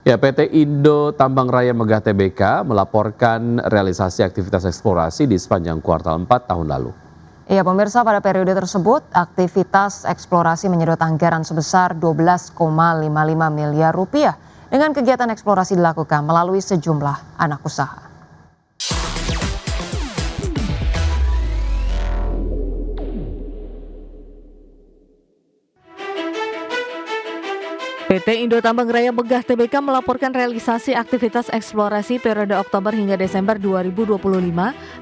Ya, PT Indo Tambang Raya Megah Tbk melaporkan realisasi aktivitas eksplorasi di sepanjang kuartal 4 tahun lalu. Iya pemirsa, pada periode tersebut aktivitas eksplorasi menyedot anggaran sebesar 12,55 miliar rupiah dengan kegiatan eksplorasi dilakukan melalui sejumlah anak usaha. PT Indo Tambang Raya Megah Tbk melaporkan realisasi aktivitas eksplorasi periode Oktober hingga Desember 2025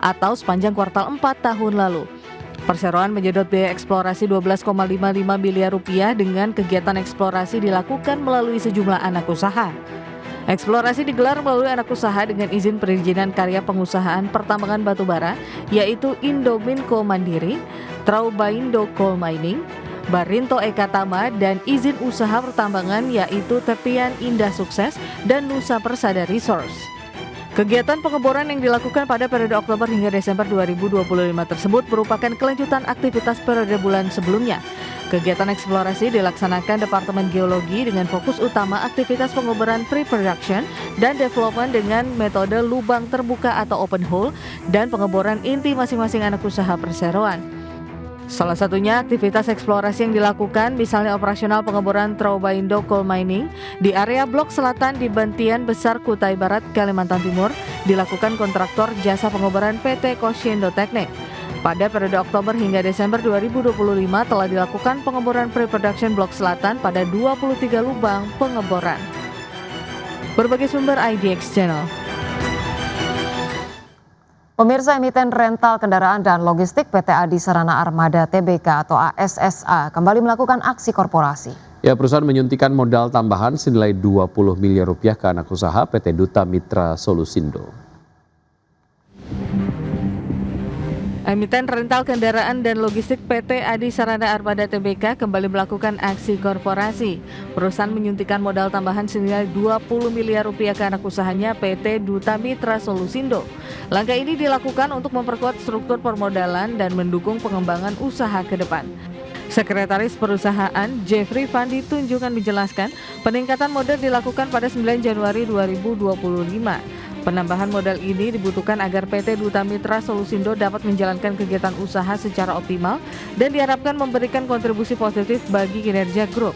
atau sepanjang kuartal 4 tahun lalu. Perseroan menyedot biaya eksplorasi 12,55 miliar rupiah dengan kegiatan eksplorasi dilakukan melalui sejumlah anak usaha. Eksplorasi digelar melalui anak usaha dengan izin perizinan karya pengusahaan pertambangan batubara, yaitu Indominco Mandiri, Traubaindo Coal Mining, Barinto Eka Tama, dan izin usaha pertambangan yaitu Tepian Indah Sukses dan Nusa Persada Resource. Kegiatan pengeboran yang dilakukan pada periode Oktober hingga Desember 2025 tersebut merupakan kelanjutan aktivitas periode bulan sebelumnya. Kegiatan eksplorasi dilaksanakan Departemen Geologi dengan fokus utama aktivitas pengeboran pre-production dan development dengan metode lubang terbuka atau open hole dan pengeboran inti masing-masing anak usaha perseroan. Salah satunya aktivitas eksplorasi yang dilakukan misalnya operasional pengeboran Traubaindo Coal Mining di area Blok Selatan di Bantian Besar Kutai Barat, Kalimantan Timur dilakukan kontraktor jasa pengeboran PT Cosciendo Teknik. Pada periode Oktober hingga Desember 2025 telah dilakukan pengeboran pre-production Blok Selatan pada 23 lubang pengeboran. Berbagai sumber IDX Channel. Pemirsa, emiten rental kendaraan dan logistik PT Adi Sarana Armada Tbk atau ASSA kembali melakukan aksi korporasi. Ya, perusahaan menyuntikkan modal tambahan senilai 20 miliar rupiah ke anak usaha PT Duta Mitra Solusindo. Emiten rental kendaraan dan logistik PT Adi Sarana Armada Tbk kembali melakukan aksi korporasi. Perusahaan menyuntikkan modal tambahan senilai 20 miliar rupiah ke anak usahanya PT Duta Mitra Solusindo. Langkah ini dilakukan untuk memperkuat struktur permodalan dan mendukung pengembangan usaha ke depan. Sekretaris Perusahaan Jeffrey Fandi Tunjungan menjelaskan, peningkatan modal dilakukan pada 9 Januari 2025. Penambahan modal ini dibutuhkan agar PT Duta Mitra Solusindo dapat menjalankan kegiatan usaha secara optimal dan diharapkan memberikan kontribusi positif bagi kinerja grup.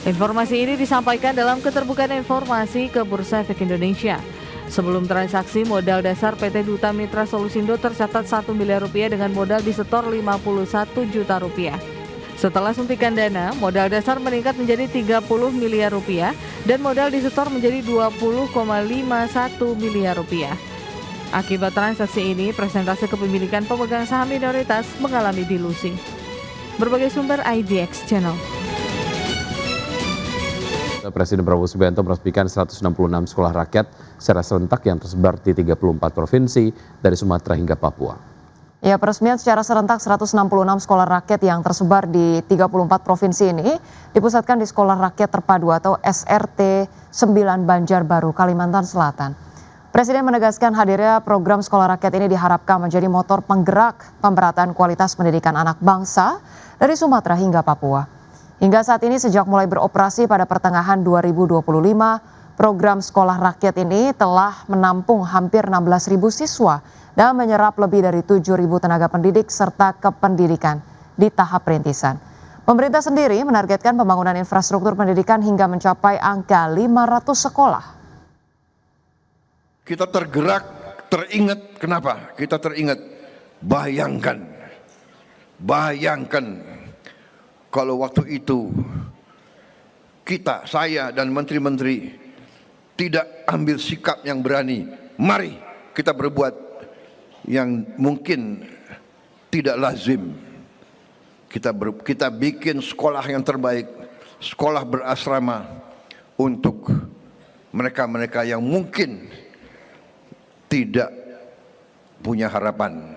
Informasi ini disampaikan dalam keterbukaan informasi ke Bursa Efek Indonesia. Sebelum transaksi, modal dasar PT Duta Mitra Solusindo tercatat 1 miliar rupiah dengan modal disetor 51 juta rupiah. Setelah suntikan dana, modal dasar meningkat menjadi 30 miliar rupiah dan modal disetor menjadi 20,51 miliar rupiah. Akibat transaksi ini, presentase kepemilikan pemegang saham minoritas mengalami dilusi. Berbagai sumber IDX Channel. Presiden Prabowo Subianto meresmikan 166 sekolah rakyat secara serentak yang tersebar di 34 provinsi dari Sumatera hingga Papua. Ya, peresmian secara serentak 166 sekolah rakyat yang tersebar di 34 provinsi ini dipusatkan di Sekolah Rakyat Terpadu atau SRT 9 Banjarbaru, Kalimantan Selatan. Presiden menegaskan hadirnya program sekolah rakyat ini diharapkan menjadi motor penggerak pemerataan kualitas pendidikan anak bangsa dari Sumatera hingga Papua. Hingga saat ini sejak mulai beroperasi pada pertengahan 2025, program sekolah rakyat ini telah menampung hampir 16.000 siswa dan menyerap lebih dari 7.000 tenaga pendidik serta kependidikan di tahap perintisan. Pemerintah sendiri menargetkan pembangunan infrastruktur pendidikan hingga mencapai angka 500 sekolah. Kita tergerak, teringat, kenapa? Kita teringat, bayangkan kalau waktu itu saya dan menteri-menteri tidak ambil sikap yang berani. Mari kita berbuat yang mungkin tidak lazim. Kita bikin sekolah yang terbaik, sekolah berasrama untuk mereka-mereka yang mungkin tidak punya harapan.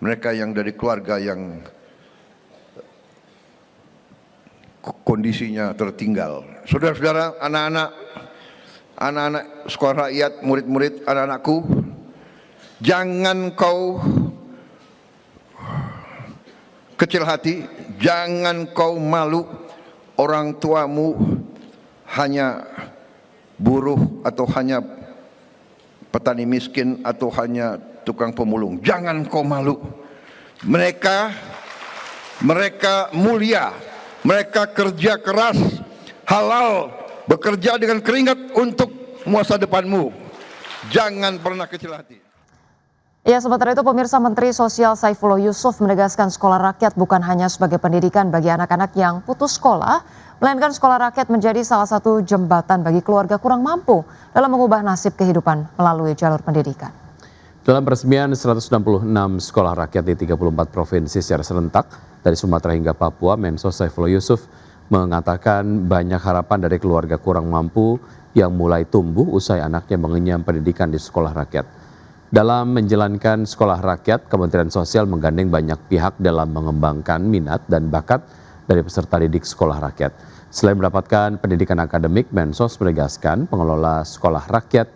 Mereka yang dari keluarga yang kondisinya tertinggal. Saudara-saudara, anak-anak sekolah rakyat, murid-murid, anak-anakku, jangan kau kecil hati, jangan kau malu. Orang tuamu hanya buruh atau hanya petani miskin atau hanya tukang pemulung. Jangan kau malu. Mereka mulia, mereka kerja keras, halal, bekerja dengan keringat untuk masa depanmu. Jangan pernah kecil hati. Ya, sementara itu pemirsa, Menteri Sosial Saifullah Yusuf menegaskan sekolah rakyat bukan hanya sebagai pendidikan bagi anak-anak yang putus sekolah, melainkan sekolah rakyat menjadi salah satu jembatan bagi keluarga kurang mampu dalam mengubah nasib kehidupan melalui jalur pendidikan. Dalam peresmian 166 sekolah rakyat di 34 provinsi secara serentak dari Sumatera hingga Papua, Mensos Saifullah Yusuf mengatakan banyak harapan dari keluarga kurang mampu yang mulai tumbuh usai anaknya mengenyam pendidikan di sekolah rakyat. Dalam menjalankan sekolah rakyat, Kementerian Sosial menggandeng banyak pihak dalam mengembangkan minat dan bakat dari peserta didik sekolah rakyat. Selain mendapatkan pendidikan akademik, Mensos menegaskan pengelola sekolah rakyat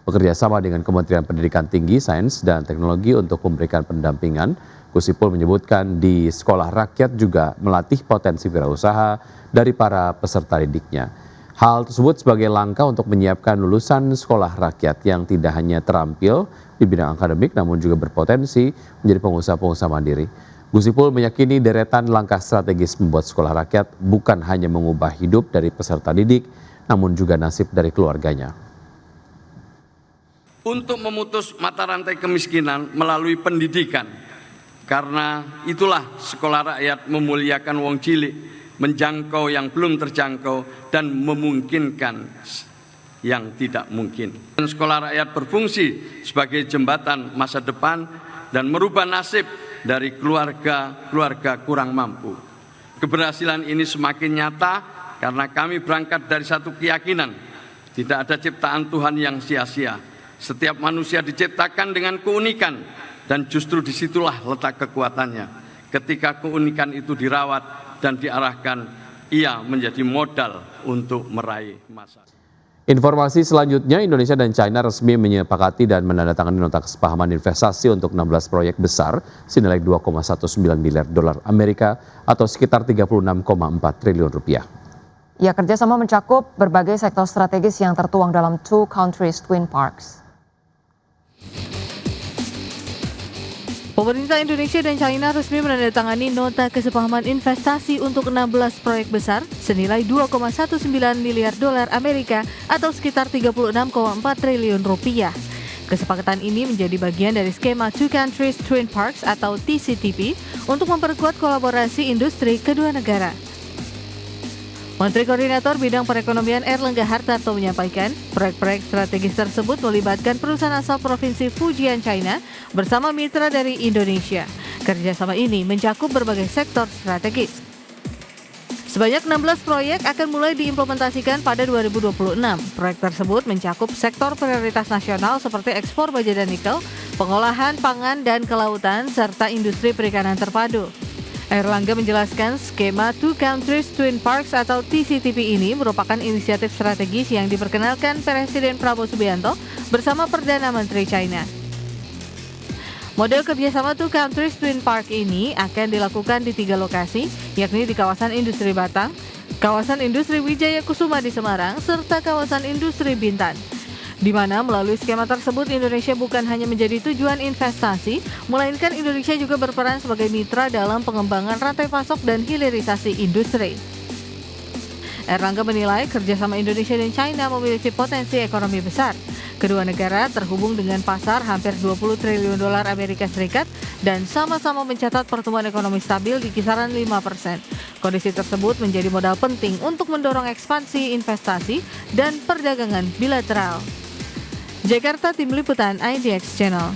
bekerja sama dengan Kementerian Pendidikan Tinggi, Sains, dan Teknologi untuk memberikan pendampingan. Gus Ipul menyebutkan di sekolah rakyat juga melatih potensi wirausaha dari para peserta didiknya. Hal tersebut sebagai langkah untuk menyiapkan lulusan sekolah rakyat yang tidak hanya terampil di bidang akademik namun juga berpotensi menjadi pengusaha-pengusaha mandiri. Gus Ipul meyakini deretan langkah strategis membuat sekolah rakyat bukan hanya mengubah hidup dari peserta didik namun juga nasib dari keluarganya. Untuk memutus mata rantai kemiskinan melalui pendidikan, karena itulah sekolah rakyat memuliakan wong cilik, menjangkau yang belum terjangkau dan memungkinkan yang tidak mungkin. Sekolah rakyat berfungsi sebagai jembatan masa depan dan merubah nasib dari keluarga kurang mampu. Keberhasilan ini semakin nyata karena kami berangkat dari satu keyakinan, tidak ada ciptaan Tuhan yang sia-sia. Setiap manusia diciptakan dengan keunikan dan justru disitulah letak kekuatannya. Ketika keunikan itu dirawat dan diarahkan, ia menjadi modal untuk meraih masa. Informasi selanjutnya, Indonesia dan China resmi menyepakati dan menandatangani nota kesepahaman investasi untuk 16 proyek besar senilai 2,19 miliar dolar Amerika atau sekitar 36,4 triliun rupiah. Ya, kerjasama mencakup berbagai sektor strategis yang tertuang dalam Two Countries Twin Parks. Pemerintah Indonesia dan China resmi menandatangani nota kesepahaman investasi untuk 16 proyek besar senilai 2,19 miliar dolar Amerika atau sekitar 36,4 triliun rupiah. Kesepakatan ini menjadi bagian dari skema Two Countries Twin Parks atau TCTP untuk memperkuat kolaborasi industri kedua negara. Menteri Koordinator Bidang Perekonomian Erlangga Hartarto menyampaikan, proyek-proyek strategis tersebut melibatkan perusahaan asal Provinsi Fujian, China bersama mitra dari Indonesia. Kerjasama ini mencakup berbagai sektor strategis. Sebanyak 16 proyek akan mulai diimplementasikan pada 2026. Proyek tersebut mencakup sektor prioritas nasional seperti ekspor baja dan nikel, pengolahan pangan dan kelautan, serta industri perikanan terpadu. Erlangga menjelaskan skema Two Countries Twin Parks atau TCTP ini merupakan inisiatif strategis yang diperkenalkan Presiden Prabowo Subianto bersama Perdana Menteri China. Model kerjasama Two Countries Twin Park ini akan dilakukan di 3 lokasi, yakni di kawasan industri Batang, kawasan industri Wijaya Kusuma di Semarang, serta kawasan industri Bintan. Di mana melalui skema tersebut Indonesia bukan hanya menjadi tujuan investasi, melainkan Indonesia juga berperan sebagai mitra dalam pengembangan rantai pasok dan hilirisasi industri. Erlangga menilai kerjasama Indonesia dan China memiliki potensi ekonomi besar. Kedua negara terhubung dengan pasar hampir 20 triliun dolar Amerika Serikat dan sama-sama mencatat pertumbuhan ekonomi stabil di kisaran 5%. Kondisi tersebut menjadi modal penting untuk mendorong ekspansi investasi dan perdagangan bilateral. Jakarta, Tim Liputan IDX Channel.